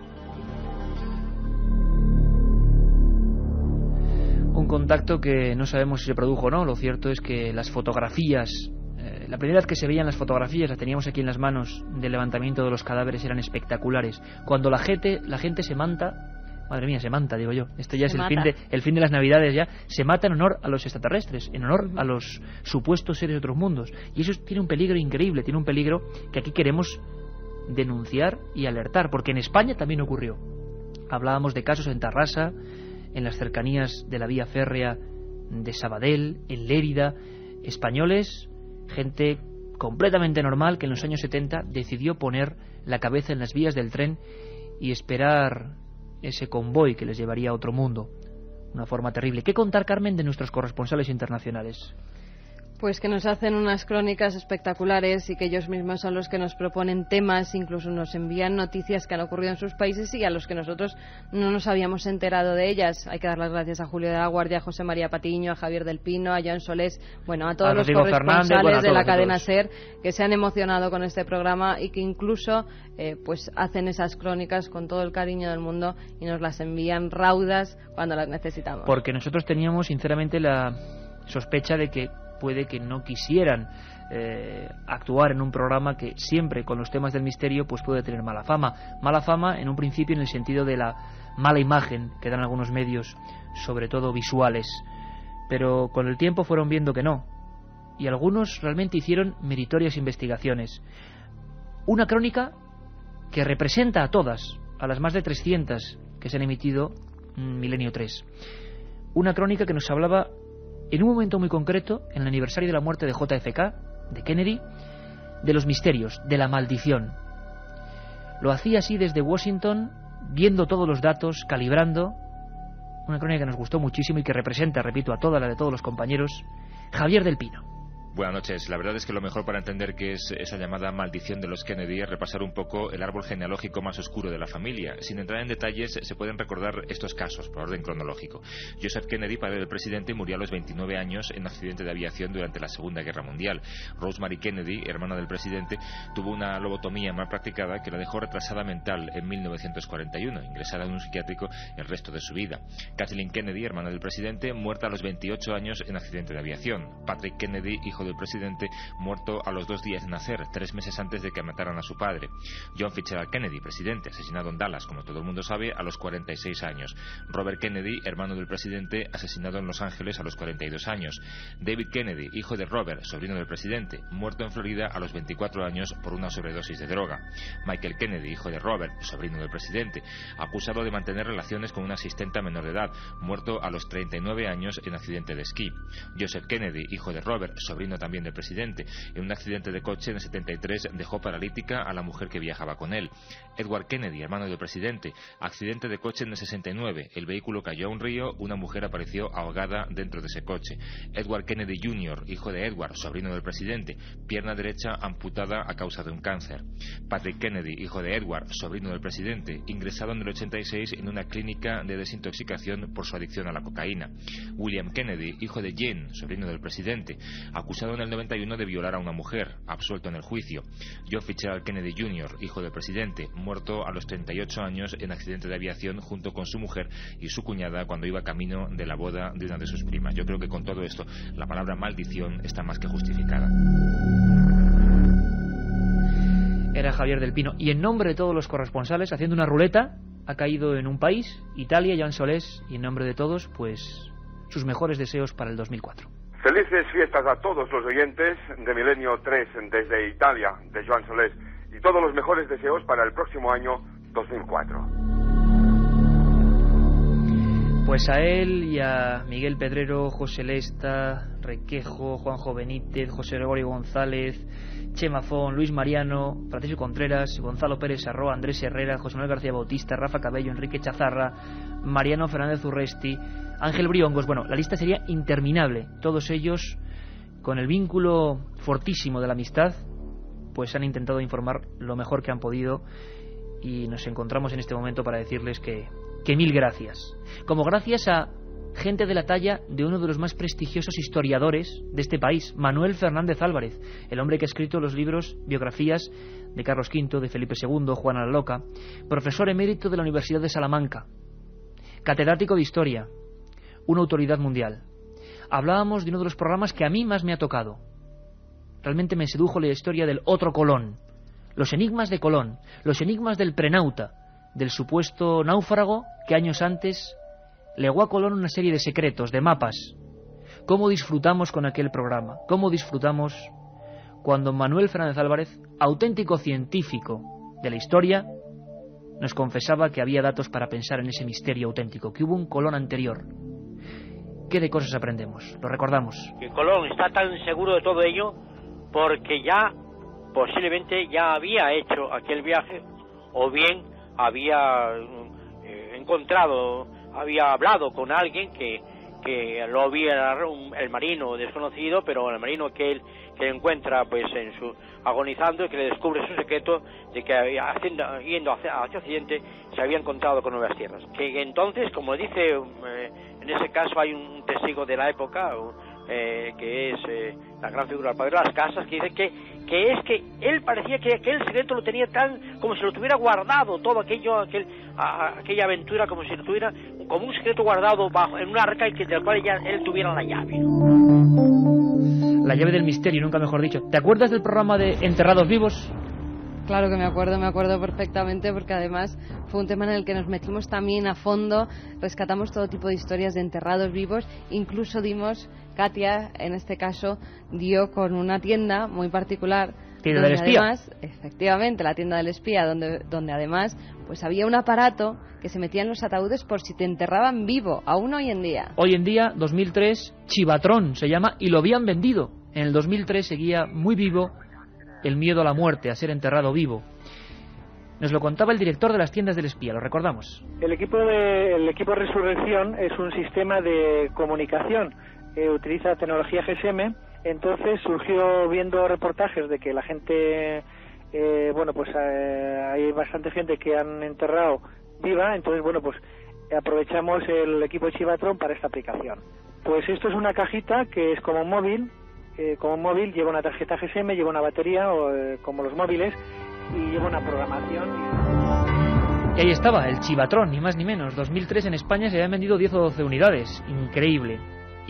Un contacto que no sabemos si se produjo o no. Lo cierto es que las fotografías, la primera vez que se veían las fotografías, las teníamos aquí en las manos, del levantamiento de los cadáveres, eran espectaculares. Cuando la gente se manta, madre mía, se manta, digo yo, esto ya es el fin de las Navidades, ya se mata en honor a los extraterrestres, en honor a los supuestos seres de otros mundos, y eso tiene un peligro increíble, tiene un peligro que aquí queremos denunciar y alertar, porque en España también ocurrió. Hablábamos de casos en Tarrasa, en las cercanías de la vía férrea de Sabadell, en Lérida, españoles, gente completamente normal que en los años 70 decidió poner la cabeza en las vías del tren y esperar ese convoy que les llevaría a otro mundo. Una forma terrible. ¿Qué contar, Carmen, de nuestros corresponsales internacionales? Pues que nos hacen unas crónicas espectaculares y que ellos mismos son los que nos proponen temas, incluso nos envían noticias que han ocurrido en sus países y a los que nosotros no nos habíamos enterado de ellas. Hay que dar las gracias a Julio de la Guardia, a José María Patiño, a Javier del Pino, a Joan Solés, bueno, a todos los corresponsales de la cadena SER que se han emocionado con este programa y que incluso pues hacen esas crónicas con todo el cariño del mundo y nos las envían raudas cuando las necesitamos. Porque nosotros teníamos sinceramente la sospecha de que puede que no quisieran actuar en un programa que siempre con los temas del misterio pues puede tener mala fama en un principio en el sentido de la mala imagen que dan algunos medios, sobre todo visuales, pero con el tiempo fueron viendo que no, y algunos realmente hicieron meritorias investigaciones. Una crónica que representa a todas, a las más de 300 que se han emitido en Milenio 3. Una crónica que nos hablaba en un momento muy concreto, en el aniversario de la muerte de JFK, de Kennedy, de los misterios, de la maldición. Lo hacía así desde Washington, viendo todos los datos, calibrando. Una crónica que nos gustó muchísimo y que representa, repito, a toda la de todos los compañeros, Javier del Pino. Buenas noches. La verdad es que lo mejor para entender qué es esa llamada maldición de los Kennedy es repasar un poco el árbol genealógico más oscuro de la familia. Sin entrar en detalles, se pueden recordar estos casos, por orden cronológico. Joseph Kennedy, padre del presidente, murió a los 29 años en un accidente de aviación durante la Segunda Guerra Mundial. Rosemary Kennedy, hermana del presidente, tuvo una lobotomía mal practicada que la dejó retrasada mental en 1941, ingresada en un psiquiátrico el resto de su vida. Kathleen Kennedy, hermana del presidente, muerta a los 28 años en accidente de aviación. Patrick Kennedy, hijo del presidente, muerto a los 2 días de nacer, 3 meses antes de que mataran a su padre. John Fitzgerald Kennedy, presidente, asesinado en Dallas, como todo el mundo sabe, a los 46 años. Robert Kennedy, hermano del presidente, asesinado en Los Ángeles a los 42 años. David Kennedy, hijo de Robert, sobrino del presidente, muerto en Florida a los 24 años por una sobredosis de droga. Michael Kennedy, hijo de Robert, sobrino del presidente, acusado de mantener relaciones con una asistenta menor de edad, muerto a los 39 años en accidente de esquí. Joseph Kennedy, hijo de Robert, sobrino también del presidente, en un accidente de coche en el 73 dejó paralítica a la mujer que viajaba con él. Edward Kennedy, hermano del presidente, accidente de coche en el 69, el vehículo cayó a un río, una mujer apareció ahogada dentro de ese coche. Edward Kennedy Jr., hijo de Edward, sobrino del presidente, pierna derecha amputada a causa de un cáncer. Patrick Kennedy, hijo de Edward, sobrino del presidente, ingresado en el 86 en una clínica de desintoxicación por su adicción a la cocaína. William Kennedy, hijo de Jane, sobrino del presidente, acusado en el 91 de violar a una mujer, absuelto en el juicio. John Fitzgerald Kennedy Jr., hijo del presidente, muerto a los 38 años en accidente de aviación junto con su mujer y su cuñada cuando iba camino de la boda de una de sus primas. Yo creo que con todo esto la palabra maldición está más que justificada. Era Javier del Pino. Y en nombre de todos los corresponsales, haciendo una ruleta, ha caído en un país, Italia, Joan Solés, y en nombre de todos, pues sus mejores deseos para el 2004. Felices fiestas a todos los oyentes de Milenio 3 desde Italia, de Joan Solés, y todos los mejores deseos para el próximo año 2004. Pues a él y a Miguel Pedrero, José Lesta, Requejo, Juanjo Benítez, José Gregorio González, Chema Fon, Luis Mariano, Francisco Contreras, Gonzalo Pérez Arroa, Andrés Herrera, José Manuel García Bautista, Rafa Cabello, Enrique Chazarra, Mariano Fernández Urresti, Ángel Briongos. Bueno, la lista sería interminable. Todos ellos, con el vínculo fortísimo de la amistad, pues han intentado informar lo mejor que han podido, y nos encontramos en este momento para decirles que mil gracias. Como gracias a gente de la talla de uno de los más prestigiosos historiadores de este país, Manuel Fernández Álvarez, el hombre que ha escrito los libros, biografías de Carlos V, de Felipe II, Juana la Loca, profesor emérito de la Universidad de Salamanca, catedrático de Historia, una autoridad mundial. Hablábamos de uno de los programas que a mí más me ha tocado. Realmente me sedujo la historia del otro Colón, los enigmas de Colón, los enigmas del prenauta, del supuesto náufrago que años antes legó a Colón una serie de secretos, de mapas. ¿Cómo disfrutamos con aquel programa? ¿Cómo disfrutamos cuando Manuel Fernández Álvarez, auténtico científico de la historia, nos confesaba que había datos para pensar en ese misterio auténtico, que hubo un Colón anterior? ¿Qué de cosas aprendemos? Lo recordamos. Que Colón está tan seguro de todo ello porque ya, posiblemente, ya había hecho aquel viaje, o bien había encontrado, había hablado con alguien que lo había, el marino desconocido, pero el marino que él encuentra pues en su agonizando, y que le descubre su secreto de que yendo hacia Occidente se había encontrado con nuevas tierras. Que entonces, como dice, en ese caso hay un testigo de la época, que es la gran figura del padre de las casas, que dice que es que él parecía que aquel secreto lo tenía tan como si lo tuviera guardado, todo aquello, aquella aventura, como si lo tuviera como un secreto guardado en un arca, y del cual él tuviera la llave, ¿no? La llave del misterio, nunca mejor dicho. ¿Te acuerdas del programa de Enterrados Vivos? Claro que me acuerdo perfectamente, porque además fue un tema en el que nos metimos también a fondo, rescatamos todo tipo de historias de enterrados vivos, incluso Katia, en este caso, dio con una tienda muy particular Tienda del espía. Además, efectivamente, la tienda del espía, donde además pues había un aparato que se metía en los ataúdes por si te enterraban vivo, aún hoy en día. Hoy en día, 2003, Chivatron se llama, y lo habían vendido. En el 2003 seguía muy vivo el miedo a la muerte, a ser enterrado vivo. Nos lo contaba el director de las tiendas del espía, lo recordamos. El equipo Resurrección es un sistema de comunicación, utiliza tecnología GSM. Entonces surgió viendo reportajes de que la gente, hay bastante gente que han enterrado viva, entonces aprovechamos el equipo de Chivatron para esta aplicación. Pues esto es una cajita que es como un móvil, lleva una tarjeta GSM, lleva una batería, como los móviles, y lleva una programación. Y ahí estaba, el Chivatron, ni más ni menos. 2003 en España se habían vendido 10 o 12 unidades, increíble.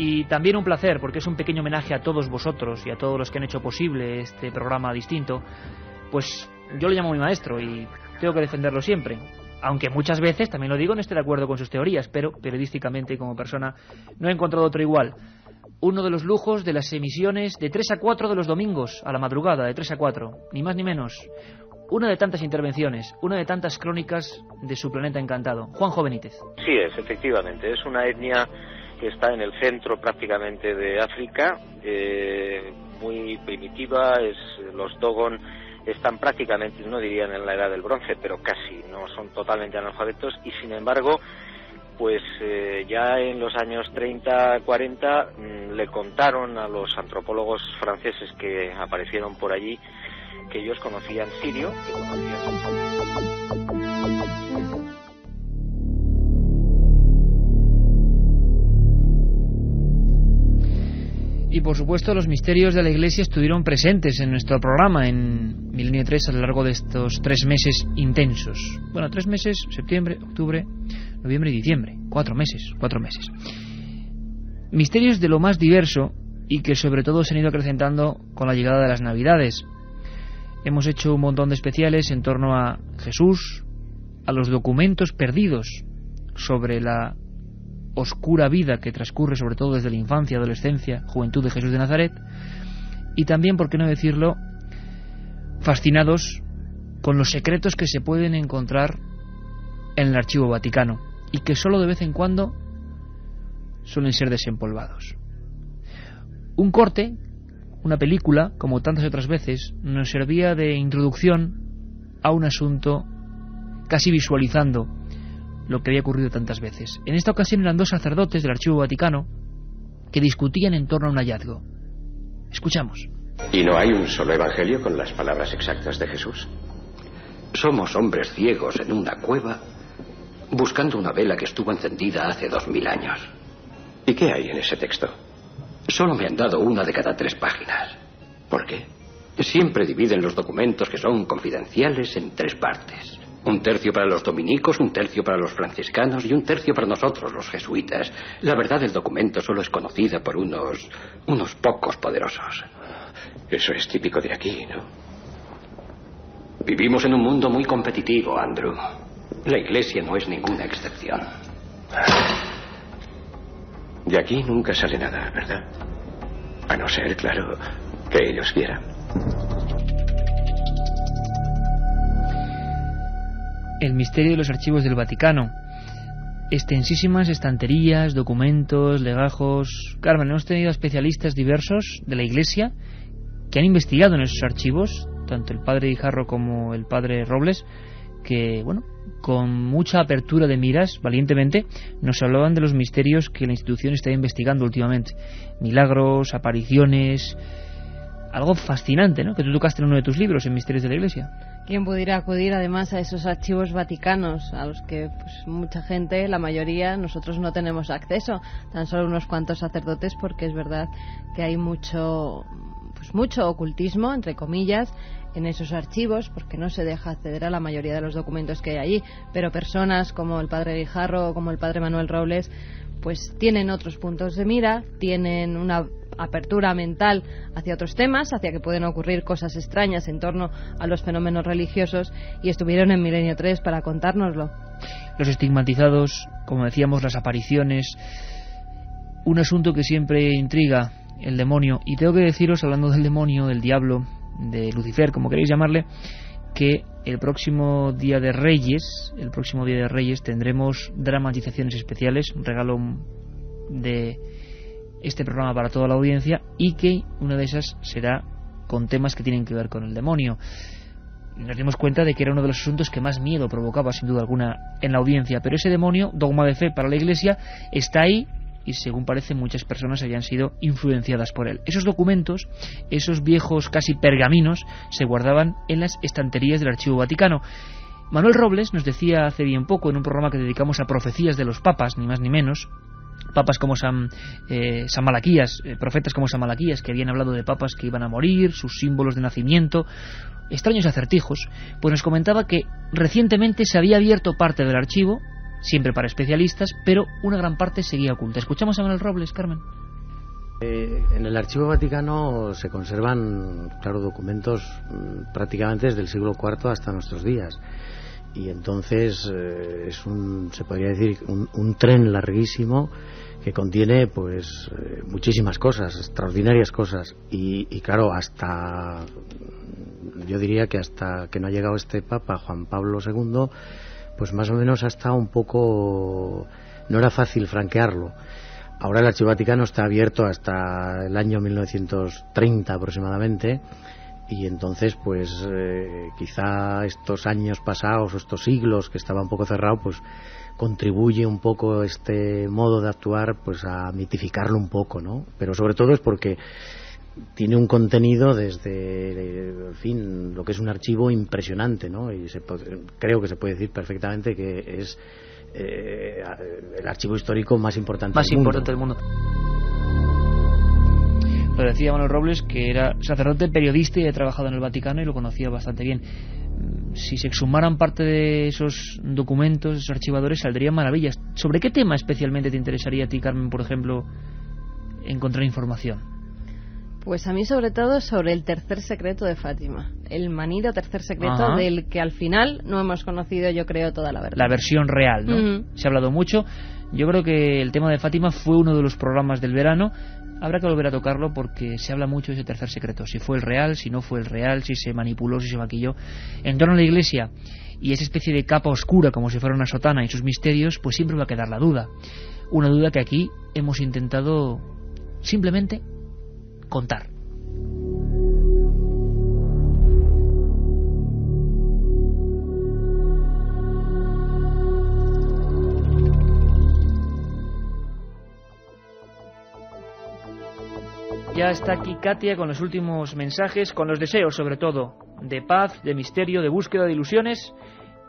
Y también un placer, porque es un pequeño homenaje a todos vosotros y a todos los que han hecho posible este programa distinto. Pues yo lo llamo mi maestro y tengo que defenderlo siempre. Aunque muchas veces, también lo digo, no esté de acuerdo con sus teorías, pero periodísticamente y como persona no he encontrado otro igual. Uno de los lujos de las emisiones de 3 a 4 de los domingos, a la madrugada, de 3 a 4, ni más ni menos. Una de tantas intervenciones, una de tantas crónicas de su planeta encantado. Juanjo Benítez. Sí es, efectivamente, es una etnia que está en el centro prácticamente de África, muy primitiva. Los Dogon están prácticamente, no dirían en la edad del bronce, pero casi, no son totalmente analfabetos, y sin embargo, pues ya en los años 30, 40 le contaron a los antropólogos franceses que aparecieron por allí que ellos conocían sirio, que conocían... Y por supuesto los misterios de la Iglesia estuvieron presentes en nuestro programa en Milenio 3 a lo largo de estos 3 meses intensos. Bueno, 3 meses, septiembre, octubre, noviembre y diciembre. 4 meses. Misterios de lo más diverso y que sobre todo se han ido acrecentando con la llegada de las Navidades. Hemos hecho un montón de especiales en torno a Jesús, a los documentos perdidos sobre la oscura vida que transcurre sobre todo desde la infancia, adolescencia, juventud de Jesús de Nazaret, y también, por qué no decirlo, fascinados con los secretos que se pueden encontrar en el Archivo Vaticano y que solo de vez en cuando suelen ser desempolvados. Un corte, una película, como tantas otras veces, nos servía de introducción a un asunto casi visualizando lo que había ocurrido tantas veces. En esta ocasión eran 2 sacerdotes del Archivo Vaticano que discutían en torno a un hallazgo. Escuchamos. ¿Y no hay un solo evangelio con las palabras exactas de Jesús? Somos hombres ciegos en una cueva buscando una vela que estuvo encendida hace 2000 años. ¿Y qué hay en ese texto? Solo me han dado una de cada 3 páginas. ¿Por qué? Siempre dividen los documentos que son confidenciales en 3 partes. 1/3 para los dominicos, 1/3 para los franciscanos y 1/3 para nosotros, los jesuitas. La verdad del documento solo es conocida por unos pocos poderosos. Eso es típico de aquí, ¿no? Vivimos en un mundo muy competitivo, Andrew. La Iglesia no es ninguna excepción. De aquí nunca sale nada, ¿verdad? A no ser, claro, que ellos quieran. El misterio de los archivos del Vaticano. Extensísimas estanterías, documentos, legajos. Carmen, hemos tenido especialistas diversos de la Iglesia que han investigado en esos archivos, tanto el padre Guijarro como el padre Robles, que, bueno, con mucha apertura de miras, valientemente, nos hablaban de los misterios que la institución está investigando últimamente. Milagros, apariciones... Algo fascinante, ¿no?, que tú tocaste en uno de tus libros, en Misterios de la Iglesia. ¿Quién pudiera acudir además a esos archivos vaticanos a los que pues mucha gente, la mayoría, nosotros no tenemos acceso, tan solo unos cuantos sacerdotes, porque es verdad que hay mucho ocultismo, entre comillas, en esos archivos, porque no se deja acceder a la mayoría de los documentos que hay allí, pero personas como el padre Guijarro o como el padre Manuel Robles pues tienen otros puntos de mira, tienen una apertura mental hacia otros temas, hacia que pueden ocurrir cosas extrañas en torno a los fenómenos religiosos, y estuvieron en Milenio 3 para contárnoslo. Los estigmatizados, como decíamos, las apariciones, un asunto que siempre intriga, el demonio. Y tengo que deciros, hablando del demonio, del diablo, de Lucifer, como queréis llamarle, que el próximo Día de Reyes tendremos dramatizaciones especiales, un regalo de este programa para toda la audiencia, y que una de esas será con temas que tienen que ver con el demonio. Nos dimos cuenta de que era uno de los asuntos que más miedo provocaba, sin duda alguna, en la audiencia, pero ese demonio, dogma de fe para la Iglesia, está ahí, y según parece muchas personas habían sido influenciadas por él. Esos documentos, esos viejos casi pergaminos, se guardaban en las estanterías del Archivo Vaticano. Manuel Robles nos decía hace bien poco, en un programa que dedicamos a profecías de los papas, ni más ni menos, papas como San Malaquías, profetas como San Malaquías, que habían hablado de papas que iban a morir, sus símbolos de nacimiento, extraños acertijos, pues nos comentaba que recientemente se había abierto parte del archivo, siempre para especialistas, pero una gran parte seguía oculta. Escuchamos a Manuel Robles, Carmen. En el Archivo Vaticano se conservan, claro, documentos prácticamente desde el siglo IV hasta nuestros días. Y entonces se podría decir un tren larguísimo que contiene pues muchísimas cosas, extraordinarias cosas, y claro, yo diría que hasta que no ha llegado este Papa, Juan Pablo II, pues más o menos ha estado un poco, no era fácil franquearlo. Ahora el Archivo Vaticano está abierto hasta el año 1930 aproximadamente, y entonces pues quizá estos años pasados o estos siglos que estaba un poco cerrado, pues contribuye un poco este modo de actuar pues a mitificarlo un poco, ¿no? Pero sobre todo es porque tiene un contenido desde, en fin, lo que es un archivo impresionante, ¿no? Y creo que se puede decir perfectamente que es el archivo histórico más importante del mundo. Lo decía Manuel Robles, que era sacerdote, periodista y ha trabajado en el Vaticano y lo conocía bastante bien. Si se exhumaran parte de esos documentos, esos archivadores, saldrían maravillas. ¿Sobre qué tema especialmente te interesaría a ti, Carmen, por ejemplo, encontrar información? Pues a mí sobre todo sobre el tercer secreto de Fátima, el manido tercer secreto del que al final no hemos conocido, yo creo, toda la verdad. La versión real, ¿no? Se ha hablado mucho. Yo creo que el tema de Fátima fue uno de los programas del verano. Habrá que volver a tocarlo porque se habla mucho de ese tercer secreto, si fue el real, si no fue el real, si se manipuló, si se maquilló. En torno a la Iglesia y esa especie de capa oscura como si fuera una sotana y sus misterios, pues siempre va a quedar la duda. Una duda que aquí hemos intentado simplemente contar. Ya está aquí Katia con los últimos mensajes, con los deseos sobre todo, de paz, de misterio, de búsqueda de ilusiones.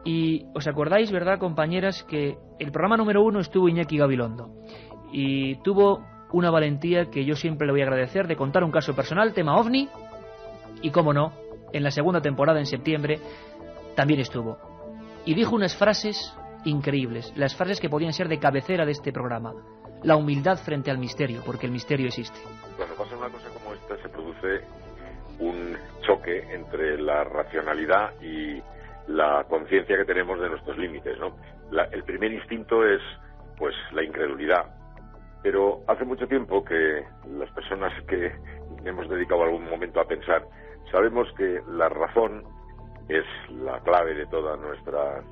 Y os acordáis, ¿verdad, compañeras, que el programa número 1 estuvo Iñaki Gabilondo y tuvo una valentía que yo siempre le voy a agradecer, de contar un caso personal, tema OVNI, y cómo no, en la segunda temporada, en septiembre, también estuvo. Y dijo unas frases increíbles, las frases que podían ser de cabecera de este programa. La humildad frente al misterio, porque el misterio existe. Cuando pasa una cosa como esta, se produce un choque entre la racionalidad y la conciencia que tenemos de nuestros límites, ¿no? El primer instinto es, pues, la incredulidad. Pero hace mucho tiempo que las personas que hemos dedicado algún momento a pensar, sabemos que la razón es la clave de toda nuestra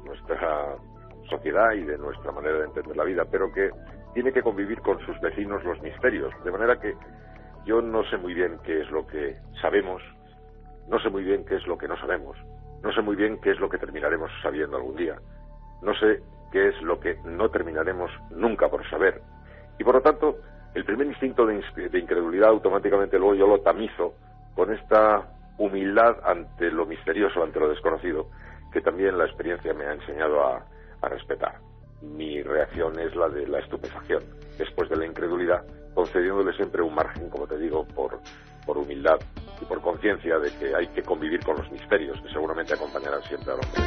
sociedad y de nuestra manera de entender la vida, pero que tiene que convivir con sus vecinos los misterios, de manera que yo no sé muy bien qué es lo que sabemos, no sé muy bien qué es lo que no sabemos, no sé muy bien qué es lo que terminaremos sabiendo algún día, no sé qué es lo que no terminaremos nunca por saber, y por lo tanto el primer instinto de incredulidad automáticamente luego yo lo tamizo con esta humildad ante lo misterioso, ante lo desconocido, que también la experiencia me ha enseñado a respetar. Mi reacción es la de la estupefacción, después de la incredulidad, concediéndole siempre un margen, como te digo, por humildad y por conciencia de que hay que convivir con los misterios, que seguramente acompañarán siempre al hombre.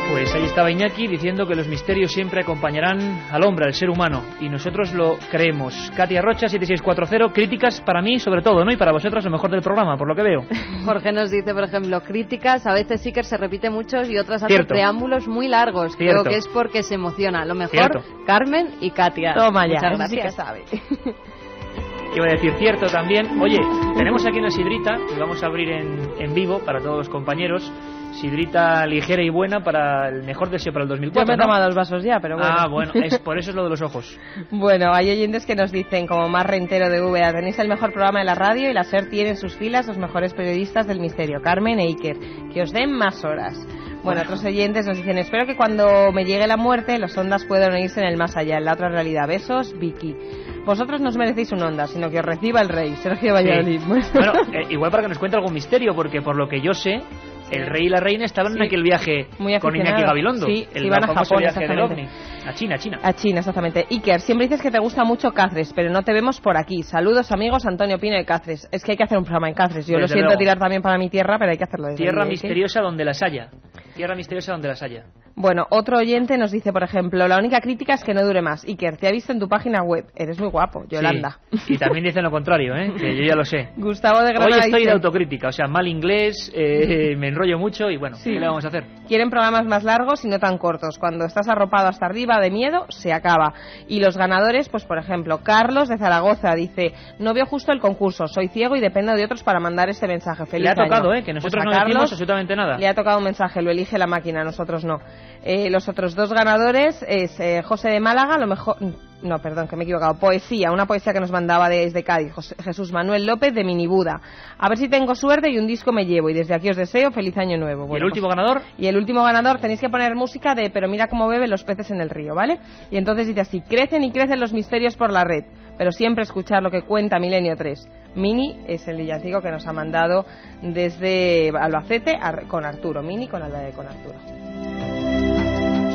Pues ahí estaba Iñaki diciendo que los misterios siempre acompañarán al hombre, al ser humano, y nosotros lo creemos. Katia Rocha, 7640, críticas para mí sobre todo, ¿no? Y para vosotras lo mejor del programa, por lo que veo. Jorge nos dice, por ejemplo, críticas, a veces sí que se repite mucho y otras hacen preámbulos muy largos. Creo que es porque se emociona. Lo mejor, Carmen y Katia. Toma ya, muchas gracias. Sí que sabe. que iba a decir cierto también. Oye, tenemos aquí una sidrita que vamos a abrir en vivo para todos los compañeros. Sidrita ligera y buena para el mejor deseo para el 2004. Yo me he tomado 2 vasos ya, pero bueno. Ah, bueno, por eso es lo de los ojos. Bueno, hay oyentes que nos dicen, como Mar Rentero de VA, tenéis el mejor programa de la radio y la SER tiene en sus filas los mejores periodistas del misterio, Carmen e Iker, que os den más horas. Bueno, otros oyentes nos dicen, espero que cuando me llegue la muerte las ondas puedan unirse en el más allá, en la otra realidad. Besos, Vicky. Vosotros no os merecéis una onda, sino que os reciba el rey, Sergio Valladolid. Sí. Bueno, igual para que nos cuente algún misterio, porque por lo que yo sé, el rey y la reina estaban en aquel viaje con Iñaki Gabilondo. Sí, el iban a Japón, viaje del OVNI. A China. A China, exactamente. Iker, siempre dices que te gusta mucho Cáceres, pero no te vemos por aquí. Saludos, amigos, Antonio Pino de Cáceres. Es que hay que hacer un programa en Cáceres. Yo Desde lo siento luego. tirar también para mi tierra, pero hay que hacerlo desde Tierra ahí, misteriosa donde las haya. Tierra misteriosa donde las haya. Bueno, otro oyente nos dice, por ejemplo, la única crítica es que no dure más. Iker, te ha visto en tu página web. Eres muy guapo, Yolanda. Sí. Y también dicen lo contrario, que yo ya lo sé. Gustavo de Granada Hoy estoy dice, de autocrítica, o sea, mal inglés, me enrollo mucho y bueno, ¿qué le vamos a hacer? Quieren programas más largos y no tan cortos. Cuando estás arropado hasta arriba de miedo, se acaba. Y los ganadores, pues por ejemplo, Carlos de Zaragoza dice, no veo justo el concurso, soy ciego y dependo de otros para mandar este mensaje. Feliz Le ha tocado, año. que nosotros Pues no a decimos Carlos absolutamente nada. le ha tocado un mensaje, lo elige la máquina, nosotros no. Los otros 2 ganadores es José de Málaga, a lo mejor... No, perdón, que me he equivocado. Poesía, una poesía que nos mandaba desde Cádiz. Jesús Manuel López de Minibuda. A ver si tengo suerte y un disco me llevo. Y desde aquí os deseo feliz año nuevo. Bueno, ¿Y el último ganador? Y el último ganador tenéis que poner música de Pero mira cómo beben los peces en el río, ¿vale? Y entonces dice así, crecen y crecen los misterios por la red, pero siempre escuchar lo que cuenta Milenio 3. Mini es el villancico que nos ha mandado desde Albacete con Arturo. Mini con Arturo.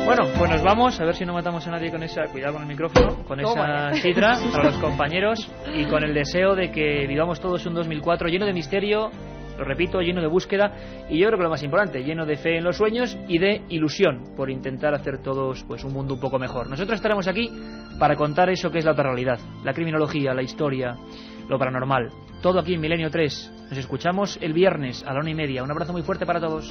Bueno, pues nos vamos, a ver si no matamos a nadie con esa, cuidado con el micrófono, con esa sidra para los compañeros y con el deseo de que vivamos todos un 2004 lleno de misterio, lo repito, lleno de búsqueda y yo creo que lo más importante, lleno de fe en los sueños y de ilusión por intentar hacer todos pues un mundo un poco mejor. Nosotros estaremos aquí para contar eso que es la otra realidad, la criminología, la historia, lo paranormal, todo aquí en Milenio 3. Nos escuchamos el viernes a la 1:30. Un abrazo muy fuerte para todos.